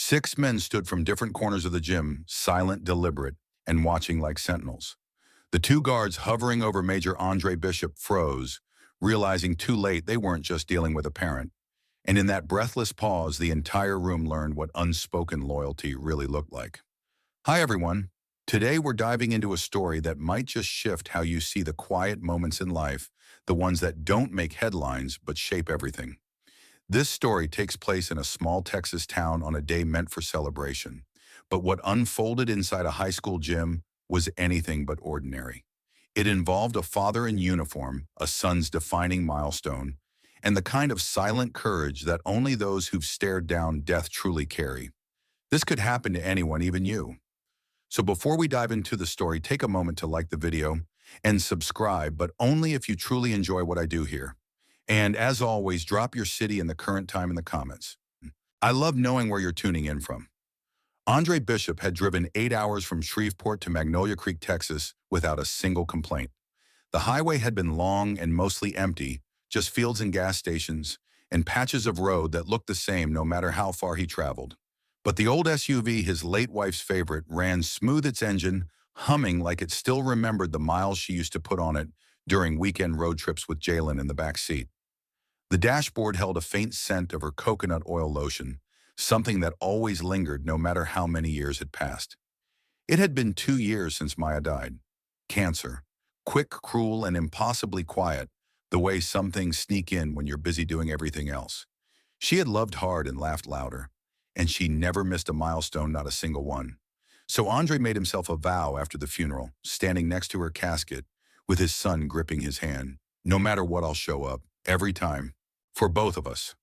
6 men stood from different corners of the gym, silent, deliberate, and watching like sentinels. The two guards hovering over Major Andre Bishop froze, realizing too late they weren't just dealing with a parent. And in that breathless pause, the entire room learned what unspoken loyalty really looked like. Hi, everyone. Today we're diving into a story that might just shift how you see the quiet moments in life, the ones that don't make headlines but shape everything. This story takes place in a small Texas town on a day meant for celebration. But what unfolded inside a high school gym was anything but ordinary. It involved a father in uniform, a son's defining milestone, and the kind of silent courage that only those who've stared down death truly carry. This could happen to anyone, even you. So before we dive into the story, take a moment to like the video and subscribe, but only if you truly enjoy what I do here. And as always, drop your city and the current time in the comments. I love knowing where you're tuning in from. Andre Bishop had driven 8 hours from Shreveport to Magnolia Creek, Texas, without a single complaint. The highway had been long and mostly empty, just fields and gas stations, and patches of road that looked the same no matter how far he traveled. But the old SUV, his late wife's favorite, ran smooth its engine, humming like it still remembered the miles she used to put on it during weekend road trips with Jalen in the back seat. The dashboard held a faint scent of her coconut oil lotion, something that always lingered no matter how many years had passed. It had been 2 years since Maya died. Cancer. Quick, cruel, and impossibly quiet, the way some things sneak in when you're busy doing everything else. She had loved hard and laughed louder, and she never missed a milestone, not a single one. So Andre made himself a vow after the funeral, standing next to her casket, with his son gripping his hand. No matter what, I'll show up, every time, for both of us.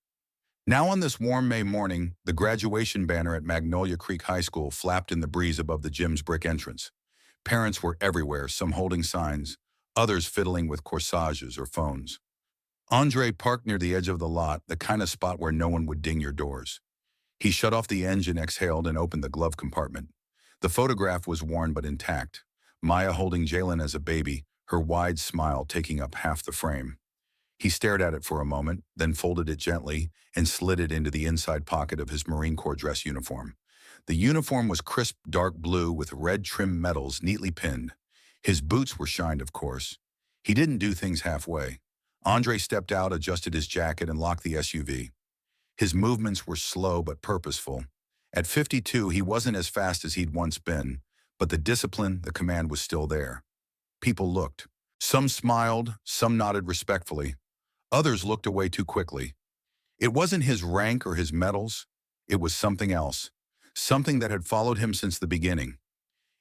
Now on this warm May morning, the graduation banner at Magnolia Creek High School flapped in the breeze above the gym's brick entrance. Parents were everywhere, some holding signs, others fiddling with corsages or phones. Andre parked near the edge of the lot, the kind of spot where no one would ding your doors. He shut off the engine, exhaled, and opened the glove compartment. The photograph was worn but intact, Maya holding Jalen as a baby, her wide smile taking up half the frame. He stared at it for a moment, then folded it gently and slid it into the inside pocket of his Marine Corps dress uniform. The uniform was crisp dark blue with red trim medals neatly pinned. His boots were shined, of course. He didn't do things halfway. Andre stepped out, adjusted his jacket, and locked the SUV. His movements were slow but purposeful. At 52, he wasn't as fast as he'd once been, but the discipline, the command was still there. People looked. Some smiled, some nodded respectfully. Others looked away too quickly. It wasn't his rank or his medals. It was something else, something that had followed him since the beginning.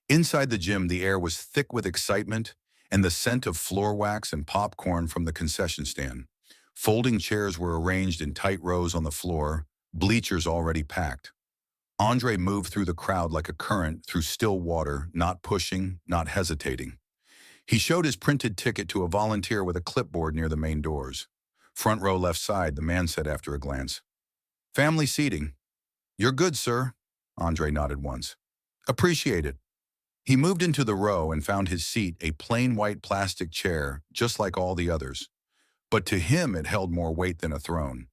Inside the gym, the air was thick with excitement and the scent of floor wax and popcorn from the concession stand. Folding chairs were arranged in tight rows on the floor, bleachers already packed. Andre moved through the crowd like a current through still water, not pushing, not hesitating. He showed his printed ticket to a volunteer with a clipboard near the main doors. Front row left side, the man said after a glance. Family seating. You're good, sir. Andre nodded once. Appreciate it. He moved into the row and found his seat, a plain white plastic chair, just like all the others. But to him it held more weight than a throne.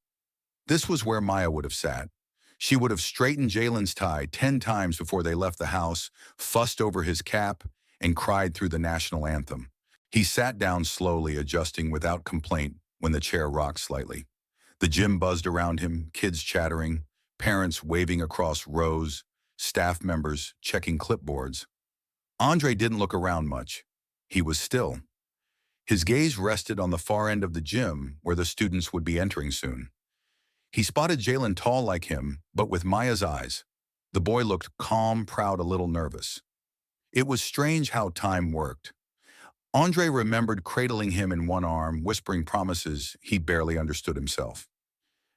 This was where Maya would have sat. She would have straightened Jalen's tie 10 times before they left the house, fussed over his cap, and cried through the national anthem. He sat down slowly, adjusting without complaint when the chair rocked slightly. The gym buzzed around him, kids chattering, parents waving across rows, staff members checking clipboards. Andre didn't look around much. He was still. His gaze rested on the far end of the gym where the students would be entering soon. He spotted Jalen tall like him, but with Maya's eyes. The boy looked calm, proud, a little nervous. It was strange how time worked. Andre remembered cradling him in one arm, whispering promises he barely understood himself.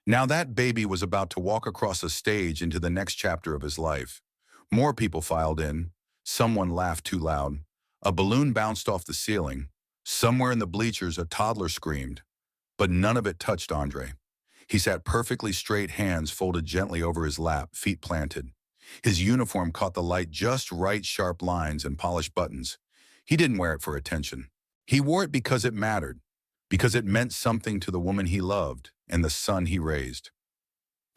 Now that baby was about to walk across a stage into the next chapter of his life. More people filed in. Someone laughed too loud. A balloon bounced off the ceiling. Somewhere in the bleachers, a toddler screamed. But none of it touched Andre. He sat perfectly straight, hands folded gently over his lap, feet planted. His uniform caught the light just right, sharp lines and polished buttons. He didn't wear it for attention. He wore it because it mattered, because it meant something to the woman he loved and the son he raised.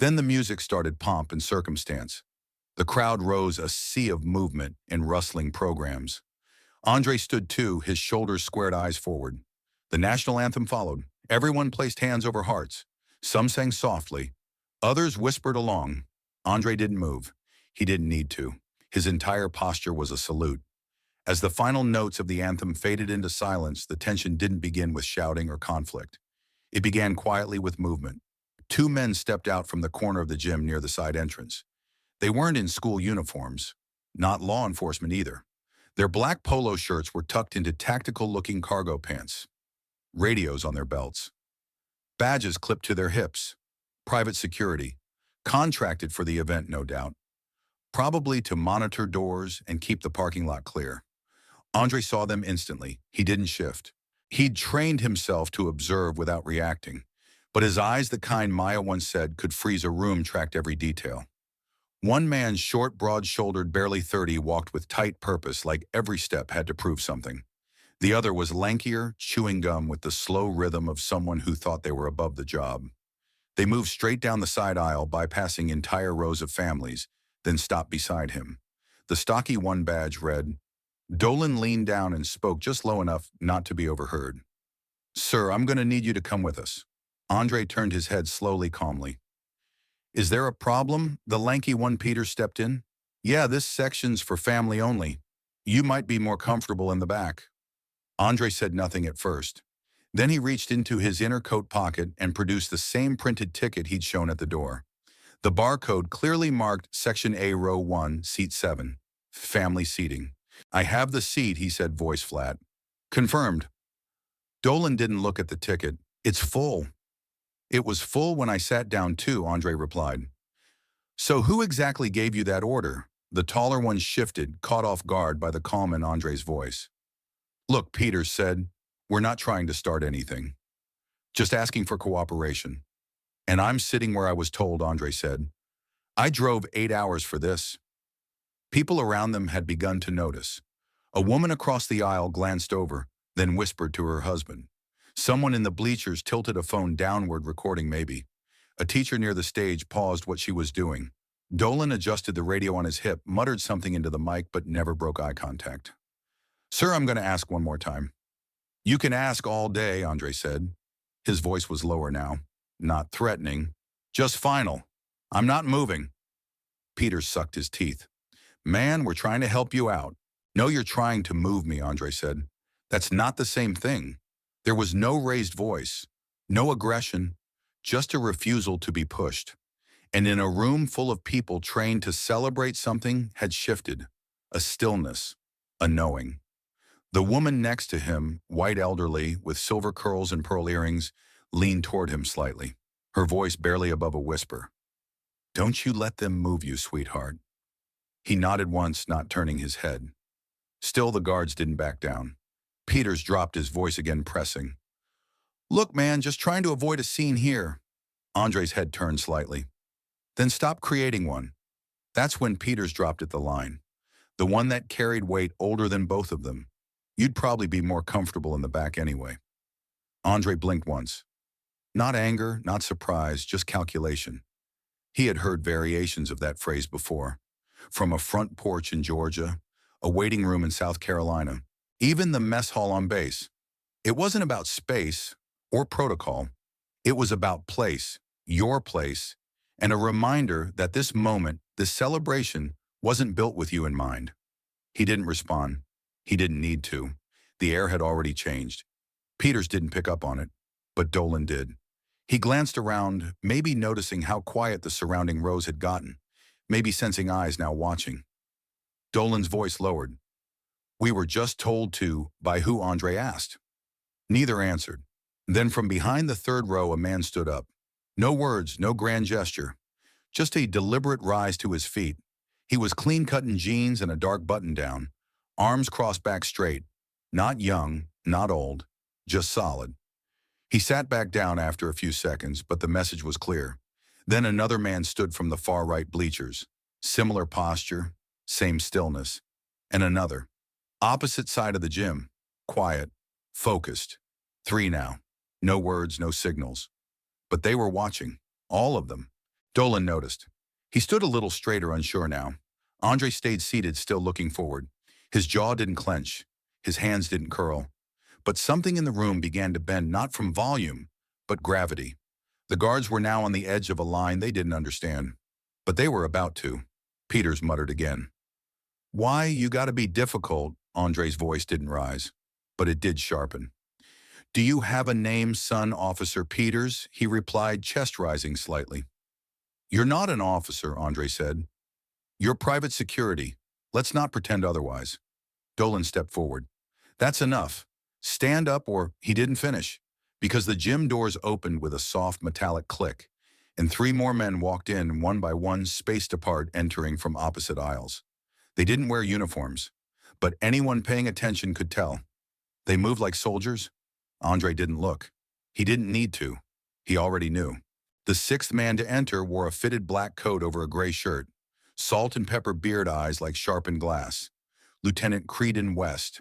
Then the music started pomp and circumstance. The crowd rose a sea of movement and rustling programs. Andre stood too, his shoulders squared, eyes forward. The national anthem followed. Everyone placed hands over hearts. Some sang softly. Others whispered along. Andre didn't move. He didn't need to. His entire posture was a salute. As the final notes of the anthem faded into silence, the tension didn't begin with shouting or conflict. It began quietly with movement. Two men stepped out from the corner of the gym near the side entrance. They weren't in school uniforms, not law enforcement either. Their black polo shirts were tucked into tactical-looking cargo pants, radios on their belts, badges clipped to their hips, private security, contracted for the event, no doubt, probably to monitor doors and keep the parking lot clear. Andre saw them instantly. He didn't shift. He'd trained himself to observe without reacting, but his eyes, the kind Maya once said could freeze a room, tracked every detail. One man, short, broad-shouldered, barely 30, walked with tight purpose, like every step had to prove something. The other was lankier, chewing gum with the slow rhythm of someone who thought they were above the job. They moved straight down the side aisle, bypassing entire rows of families, then stopped beside him. The stocky one badge read. Dolan leaned down and spoke just low enough not to be overheard. "Sir, I'm going to need you to come with us." Andre turned his head slowly, calmly. "Is there a problem?" The lanky one, Peter, stepped in. "Yeah, this section's for family only. You might be more comfortable in the back." Andre said nothing at first. Then he reached into his inner coat pocket and produced the same printed ticket he'd shown at the door. The barcode clearly marked Section A, Row 1, Seat 7, family seating. "I have the seat," he said, voice flat. "Confirmed." Dolan didn't look at the ticket. "It's full." "It was full when I sat down too," Andre replied. "So who exactly gave you that order?" The taller one shifted, caught off guard by the calm in Andre's voice. "Look," Peters said, "we're not trying to start anything. Just asking for cooperation." "And I'm sitting where I was told," Andre said. "I drove 8 hours for this." People around them had begun to notice. A woman across the aisle glanced over, then whispered to her husband. Someone in the bleachers tilted a phone downward, recording maybe. A teacher near the stage paused what she was doing. Dolan adjusted the radio on his hip, muttered something into the mic, but never broke eye contact. "Sir, I'm going to ask one more time." "You can ask all day," Andre said. His voice was lower now, not threatening, just final. "I'm not moving." Peters sucked his teeth. "Man, we're trying to help you out." "No, you're trying to move me," Andre said. "That's not the same thing." There was no raised voice, no aggression, just a refusal to be pushed. And in a room full of people trained to celebrate, something had shifted. A stillness, a knowing. The woman next to him, white, elderly, with silver curls and pearl earrings, leaned toward him slightly, her voice barely above a whisper. "Don't you let them move you, sweetheart." He nodded once, not turning his head. Still, the guards didn't back down. Peters dropped his voice again, pressing. "Look, man, just trying to avoid a scene here." Andre's head turned slightly. "Then stop creating one." That's when Peters dropped at the line. The one that carried weight older than both of them. "You'd probably be more comfortable in the back anyway." Andre blinked once. Not anger, not surprise, just calculation. He had heard variations of that phrase before. From a front porch in Georgia, a waiting room in South Carolina, even the mess hall on base. It wasn't about space or protocol. It was about place, your place, and a reminder that this moment, this celebration, wasn't built with you in mind. He didn't respond. He didn't need to. The air had already changed. Peters didn't pick up on it, but Dolan did. He glanced around, maybe noticing how quiet the surrounding rows had gotten, maybe sensing eyes now watching. Dolan's voice lowered. "We were just told to, by who?" Andre asked. Neither answered. Then from behind the third row, a man stood up. No words, no grand gesture. Just a deliberate rise to his feet. He was clean-cut in jeans and a dark button-down, arms crossed back straight. Not young, not old, just solid. He sat back down after a few seconds, but the message was clear. Then another man stood from the far right bleachers. Similar posture, same stillness. And another. Opposite side of the gym. Quiet. Focused. 3 now. No words, no signals. But they were watching. All of them. Dolan noticed. He stood a little straighter, unsure now. Andre stayed seated, still looking forward. His jaw didn't clench. His hands didn't curl. But something in the room began to bend, not from volume, but gravity. The guards were now on the edge of a line they didn't understand. But they were about to. Peters muttered again. "Why, you gotta be difficult." Andre's voice didn't rise, but it did sharpen. "Do you have a name, son, Officer Peters?" he replied, chest rising slightly. "You're not an officer," Andre said. "You're private security. Let's not pretend otherwise." Dolan stepped forward. "That's enough. Stand up," or he didn't finish, because the gym doors opened with a soft metallic click, and 3 more men walked in, one by one, spaced apart, entering from opposite aisles. They didn't wear uniforms, but anyone paying attention could tell. They moved like soldiers. Andre didn't look. He didn't need to. He already knew. The 6th man to enter wore a fitted black coat over a gray shirt, salt and pepper beard eyes like sharpened glass. Lieutenant Creedon West,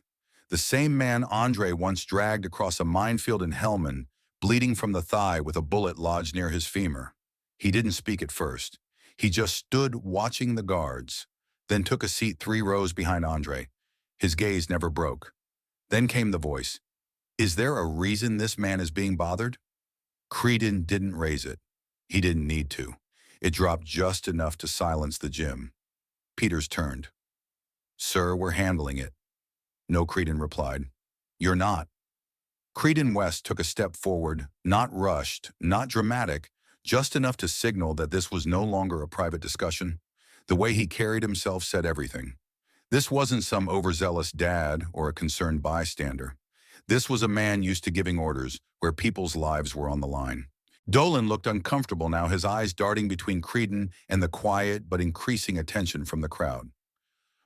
the same man Andre once dragged across a minefield in Helmand, bleeding from the thigh with a bullet lodged near his femur. He didn't speak at first. He just stood watching the guards, then took a seat 3 rows behind Andre. His gaze never broke. Then came the voice. "Is there a reason this man is being bothered?" Creedon didn't raise it. He didn't need to. It dropped just enough to silence the gym. Peters turned. "Sir, we're handling it." "No," Creedon replied. "You're not." Creedon West took a step forward, not rushed, not dramatic, just enough to signal that this was no longer a private discussion. The way he carried himself said everything. This wasn't some overzealous dad or a concerned bystander. This was a man used to giving orders where people's lives were on the line. Dolan looked uncomfortable now, his eyes darting between Creedon and the quiet but increasing attention from the crowd.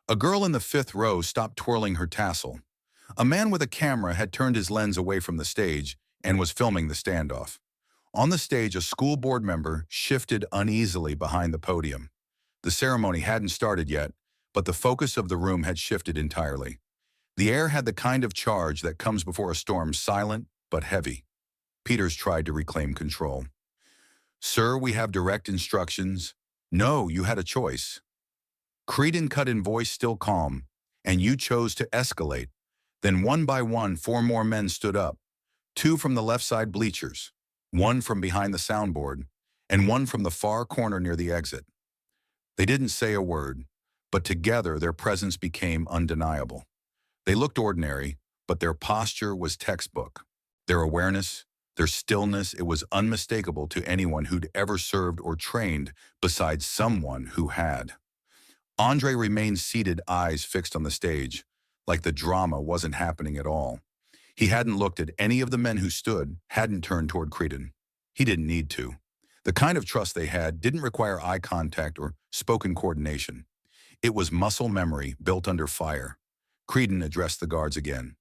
A girl in the 5th row stopped twirling her tassel. A man with a camera had turned his lens away from the stage and was filming the standoff. On the stage, a school board member shifted uneasily behind the podium. The ceremony hadn't started yet, but the focus of the room had shifted entirely. The air had the kind of charge that comes before a storm, silent but heavy. Peters tried to reclaim control. "Sir, we have direct instructions." "No, you had a choice." Creedon cut in, voice still calm. "And you chose to escalate." Then one by one, 4 more men stood up. 2 from the left side bleachers, 1 from behind the soundboard, and 1 from the far corner near the exit. They didn't say a word, but together their presence became undeniable. They looked ordinary, but their posture was textbook. Their awareness, their stillness, it was unmistakable to anyone who'd ever served or trained besides someone who had. Andre remained seated, eyes fixed on the stage, like the drama wasn't happening at all. He hadn't looked at any of the men who stood, hadn't turned toward Creedon. He didn't need to. The kind of trust they had didn't require eye contact or spoken coordination. It was muscle memory built under fire. Creedon addressed the guards again.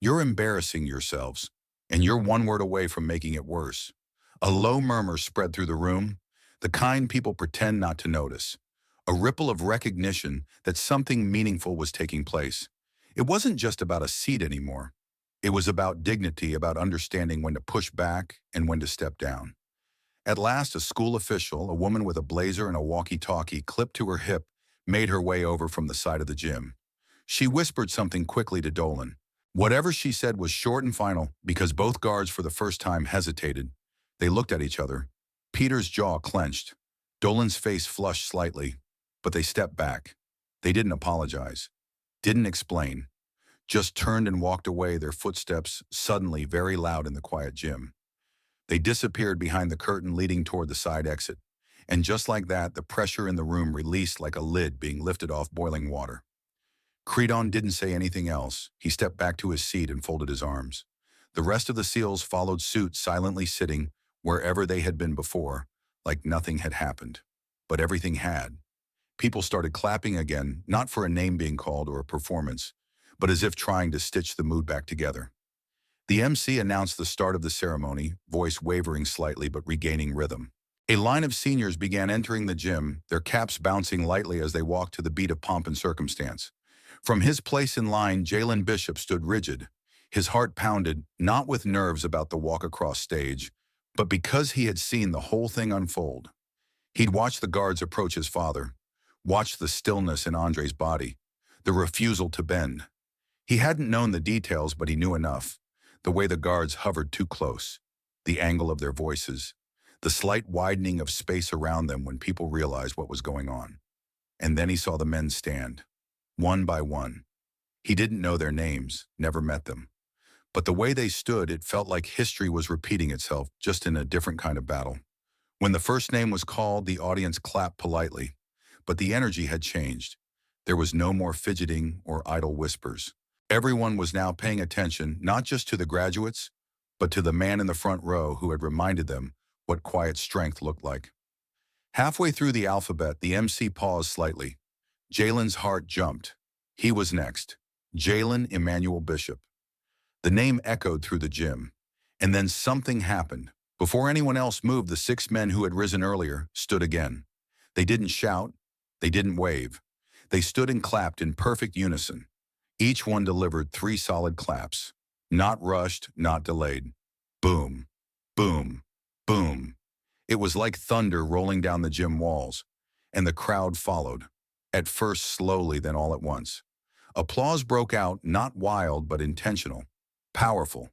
"You're embarrassing yourselves, and you're 1 word away from making it worse." A low murmur spread through the room, the kind people pretend not to notice. A ripple of recognition that something meaningful was taking place. It wasn't just about a seat anymore. It was about dignity, about understanding when to push back and when to step down. At last, a school official, a woman with a blazer and a walkie-talkie clipped to her hip, made her way over from the side of the gym. She whispered something quickly to Dolan. Whatever she said was short and final, because both guards for the first time hesitated. They looked at each other. Peter's jaw clenched. Dolan's face flushed slightly, but they stepped back. They didn't apologize, didn't explain, just turned and walked away, their footsteps suddenly very loud in the quiet gym. They disappeared behind the curtain leading toward the side exit. And just like that, the pressure in the room released like a lid being lifted off boiling water. Creedon didn't say anything else. He stepped back to his seat and folded his arms. The rest of the SEALs followed suit, silently sitting wherever they had been before, like nothing had happened. But everything had. People started clapping again, not for a name being called or a performance, but as if trying to stitch the mood back together. The MC announced the start of the ceremony, voice wavering slightly but regaining rhythm. A line of seniors began entering the gym, their caps bouncing lightly as they walked to the beat of pomp and circumstance. From his place in line, Jalen Bishop stood rigid. His heart pounded, not with nerves about the walk across stage, but because he had seen the whole thing unfold. He'd watched the guards approach his father, watched the stillness in Andre's body, the refusal to bend. He hadn't known the details, but he knew enough. The way the guards hovered too close, the angle of their voices, the slight widening of space around them when people realized what was going on. And then he saw the men stand, one by one. He didn't know their names, never met them. But the way they stood, it felt like history was repeating itself, just in a different kind of battle. When the first name was called, the audience clapped politely. But the energy had changed. There was no more fidgeting or idle whispers. Everyone was now paying attention, not just to the graduates, but to the man in the front row who had reminded them what quiet strength looked like. Halfway through the alphabet, the MC paused slightly. Jalen's heart jumped. He was next. Jalen Emmanuel Bishop. The name echoed through the gym. And then something happened. Before anyone else moved, the 6 men who had risen earlier stood again. They didn't shout. They didn't wave. They stood and clapped in perfect unison. Each one delivered 3 solid claps. Not rushed, not delayed. Boom, boom, boom. It was like thunder rolling down the gym walls, and the crowd followed, at first slowly, then all at once. Applause broke out, not wild but intentional, powerful.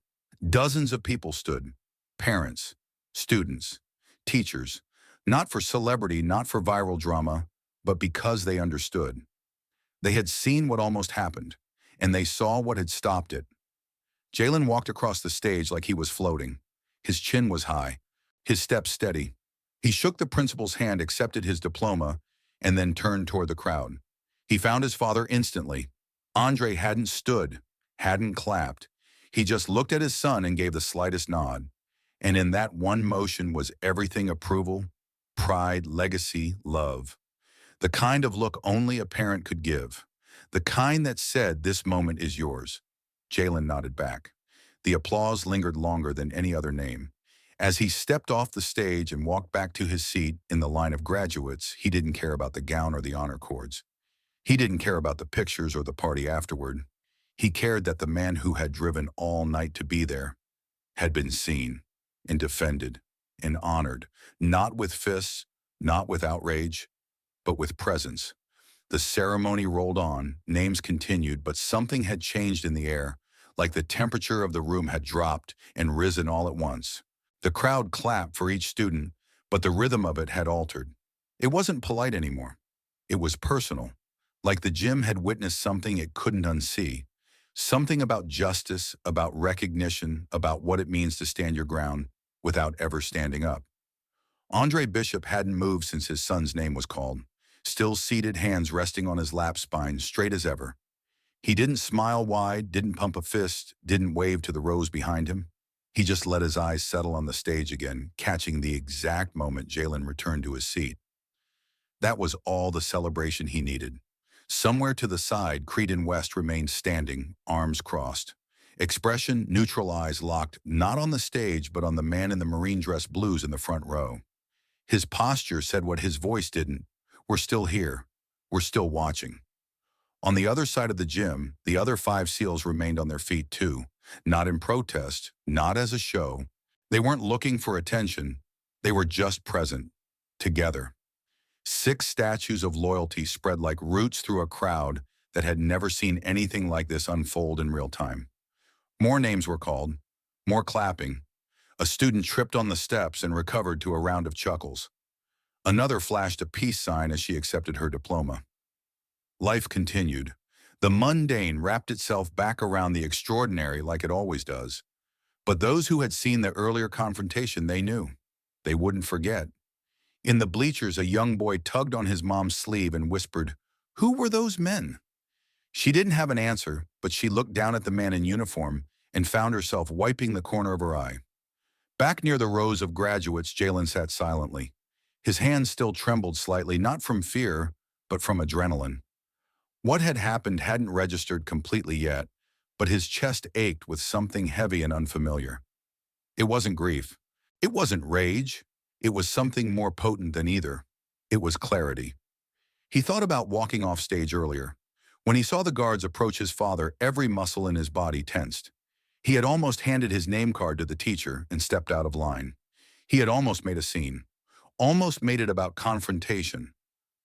Dozens of people stood, parents, students, teachers, not for celebrity, not for viral drama, but because they understood. They had seen what almost happened, and they saw what had stopped it. Jalen walked across the stage like he was floating. His chin was high, his steps steady. He shook the principal's hand, accepted his diploma, and then turned toward the crowd. He found his father instantly. Andre hadn't stood, hadn't clapped. He just looked at his son and gave the slightest nod. And in that one motion was everything: approval, pride, legacy, love. The kind of look only a parent could give. The kind that said, "This moment is yours." Jalen nodded back. The applause lingered longer than any other name. As he stepped off the stage and walked back to his seat in the line of graduates, he didn't care about the gown or the honor cords. He didn't care about the pictures or the party afterward. He cared that the man who had driven all night to be there had been seen and defended and honored, not with fists, not with outrage, but with presence. The ceremony rolled on, names continued, but something had changed in the air, like the temperature of the room had dropped and risen all at once. The crowd clapped for each student, but the rhythm of it had altered. It wasn't polite anymore. It was personal, like the gym had witnessed something it couldn't unsee. Something about justice, about recognition, about what it means to stand your ground without ever standing up. Andre Bishop hadn't moved since his son's name was called, still seated, hands resting on his lap spine, straight as ever. He didn't smile wide, didn't pump a fist, didn't wave to the rows behind him. He just let his eyes settle on the stage again, catching the exact moment Jalen returned to his seat. That was all the celebration he needed. Somewhere to the side, Creedon West remained standing, arms crossed. Expression, neutral, eyes locked, not on the stage, but on the man in the marine dress blues in the front row. His posture said what his voice didn't. We're still here. We're still watching. On the other side of the gym, the other 5 SEALs remained on their feet too, not in protest, not as a show. They weren't looking for attention. They were just present, together. 6 statues of loyalty spread like roots through a crowd that had never seen anything like this unfold in real time. More names were called, more clapping. A student tripped on the steps and recovered to a round of chuckles. Another flashed a peace sign as she accepted her diploma. Life continued. The mundane wrapped itself back around the extraordinary like it always does. But those who had seen the earlier confrontation, they knew. They wouldn't forget. In the bleachers, a young boy tugged on his mom's sleeve and whispered, "Who were those men?" She didn't have an answer, but she looked down at the man in uniform and found herself wiping the corner of her eye. Back near the rows of graduates, Jalen sat silently. His hands still trembled slightly, not from fear, but from adrenaline. What had happened hadn't registered completely yet, but his chest ached with something heavy and unfamiliar. It wasn't grief. It wasn't rage. It was something more potent than either. It was clarity. He thought about walking off stage earlier. When he saw the guards approach his father, every muscle in his body tensed. He had almost handed his name card to the teacher and stepped out of line. He had almost made a scene. almost made it about confrontation,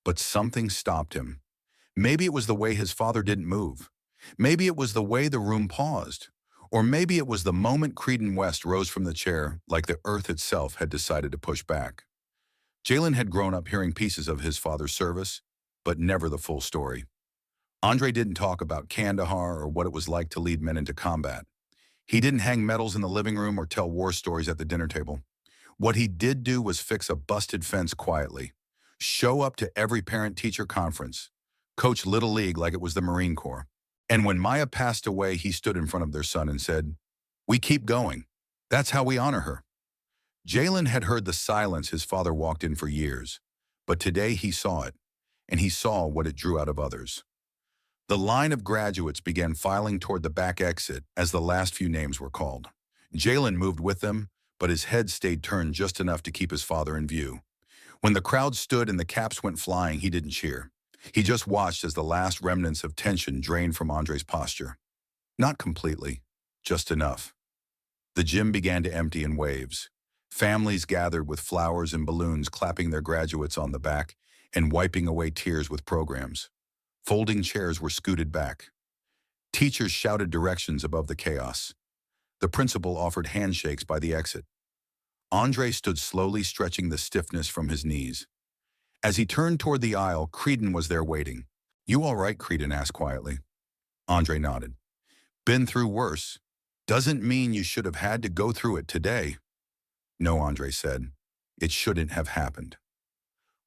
but something stopped him. Maybe it was the way his father didn't move. Maybe it was the way the room paused. Or maybe it was the moment Creedon West rose from the chair like the earth itself had decided to push back. Jalen had grown up hearing pieces of his father's service, but never the full story. Andre didn't talk about Kandahar or what it was like to lead men into combat. He didn't hang medals in the living room or tell war stories at the dinner table. What he did do was fix a busted fence quietly, show up to every parent-teacher conference, coach Little League like it was the Marine Corps. And when Maya passed away, he stood in front of their son and said, "We keep going. That's how we honor her." Jalen had heard the silence his father walked in for years, but today he saw it, and he saw what it drew out of others. The line of graduates began filing toward the back exit as the last few names were called. Jalen moved with them, but his head stayed turned just enough to keep his father in view. When the crowd stood and the caps went flying, he didn't cheer. He just watched as the last remnants of tension drained from Andre's posture. Not completely, just enough. The gym began to empty in waves. Families gathered with flowers and balloons, clapping their graduates on the back and wiping away tears with programs. Folding chairs were scooted back. Teachers shouted directions above the chaos. The principal offered handshakes by the exit. Andre stood slowly, stretching the stiffness from his knees. As he turned toward the aisle, Creedon was there waiting. "You all right?" Creedon asked quietly. Andre nodded. "Been through worse. Doesn't mean you should have had to go through it today." "No," Andre said. "It shouldn't have happened."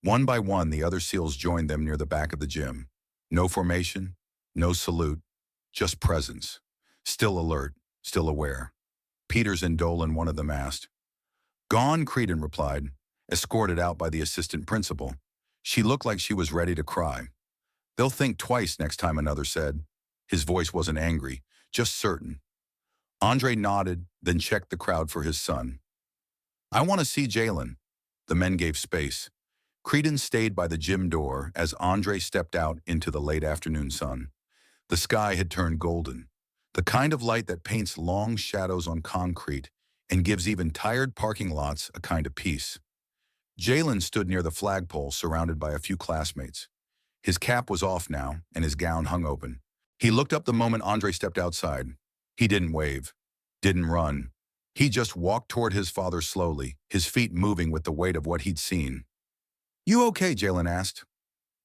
One by one, the other SEALs joined them near the back of the gym. No formation, no salute, just presence. Still alert, still aware. Peters and Dolan, one of them, asked. "Gone," Creedon replied, escorted out by the assistant principal. She looked like she was ready to cry. "They'll think twice next time," another said. His voice wasn't angry, just certain. Andre nodded, then checked the crowd for his son. "I want to see Jalen." The men gave space. Creedon stayed by the gym door as Andre stepped out into the late afternoon sun. The sky had turned golden, the kind of light that paints long shadows on concrete and gives even tired parking lots a kind of peace. Jalen stood near the flagpole, surrounded by a few classmates. His cap was off now, and his gown hung open. He looked up the moment Andre stepped outside. He didn't wave, didn't run. He just walked toward his father slowly, his feet moving with the weight of what he'd seen. "You okay?" Jalen asked.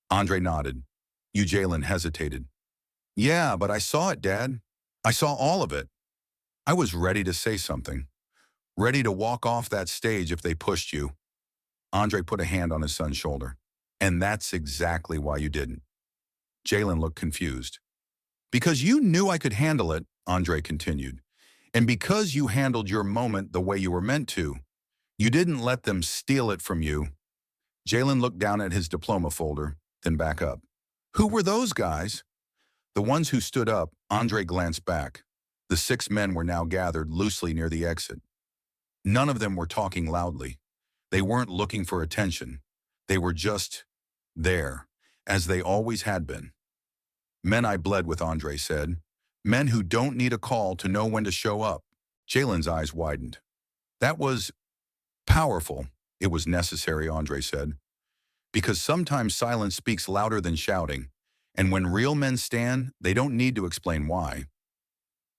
Andre nodded. Jalen hesitated. "Yeah, but I saw it, Dad. I saw all of it." "I was ready to say something. Ready to walk off that stage if they pushed you." Andre put a hand on his son's shoulder. "And that's exactly why you didn't." Jalen looked confused. "Because you knew I could handle it," Andre continued. "And because you handled your moment the way you were meant to. You didn't let them steal it from you." Jalen looked down at his diploma folder, then back up. "Who were those guys?" The ones who stood up. Andre glanced back. The 6 men were now gathered loosely near the exit. None of them were talking loudly. They weren't looking for attention. They were just there, as they always had been. "Men I bled with," Andre said. "Men who don't need a call to know when to show up." Jalen's eyes widened. "That was powerful." "It was necessary," Andre said. "Because sometimes silence speaks louder than shouting, and when real men stand, they don't need to explain why."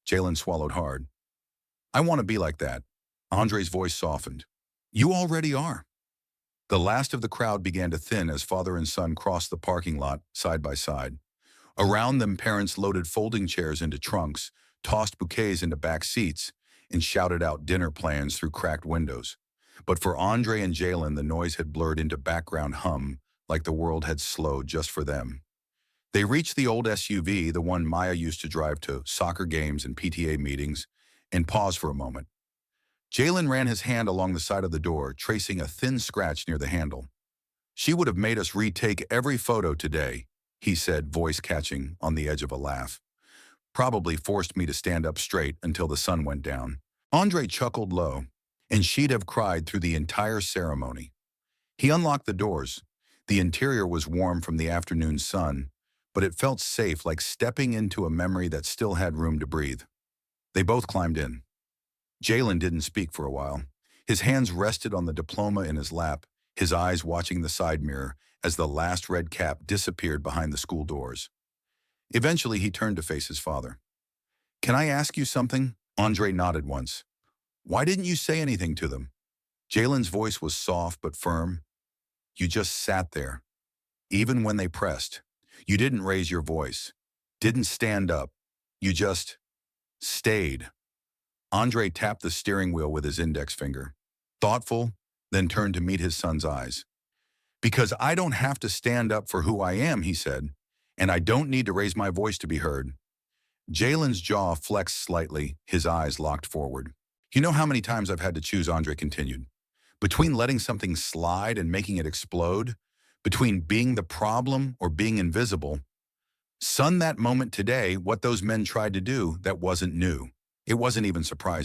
Jalen swallowed hard. "I want to be like that." Andre's voice softened. "You already are." The last of the crowd began to thin as father and son crossed the parking lot side by side. Around them, parents loaded folding chairs into trunks, tossed bouquets into back seats, and shouted out dinner plans through cracked windows. But for Andre and Jalen, the noise had blurred into background hum, like the world had slowed just for them. They reached the old SUV, the one Maya used to drive to soccer games and PTA meetings, and paused for a moment. Jalen ran his hand along the side of the door, tracing a thin scratch near the handle. "She would have made us retake every photo today," he said, voice catching on the edge of a laugh. "Probably forced me to stand up straight until the sun went down." Andre chuckled low. "And she'd have cried through the entire ceremony." He unlocked the doors. The interior was warm from the afternoon sun, but it felt safe, like stepping into a memory that still had room to breathe. They both climbed in. Jalen didn't speak for a while. His hands rested on the diploma in his lap, his eyes watching the side mirror as the last red cap disappeared behind the school doors. Eventually, he turned to face his father. "Can I ask you something?" Andre nodded once. "Why didn't you say anything to them?" Jalen's voice was soft but firm. "You just sat there. Even when they pressed. You didn't raise your voice. Didn't stand up. You just stayed." Andre tapped the steering wheel with his index finger. Thoughtful, then turned to meet his son's eyes. "Because I don't have to stand up for who I am," he said, "and I don't need to raise my voice to be heard." Jalen's jaw flexed slightly, his eyes locked forward. "You know how many times I've had to choose," Andre continued. "Between letting something slide and making it explode, between being the problem or being invisible. Son, that moment today, what those men tried to do, that wasn't new. It wasn't even surprising.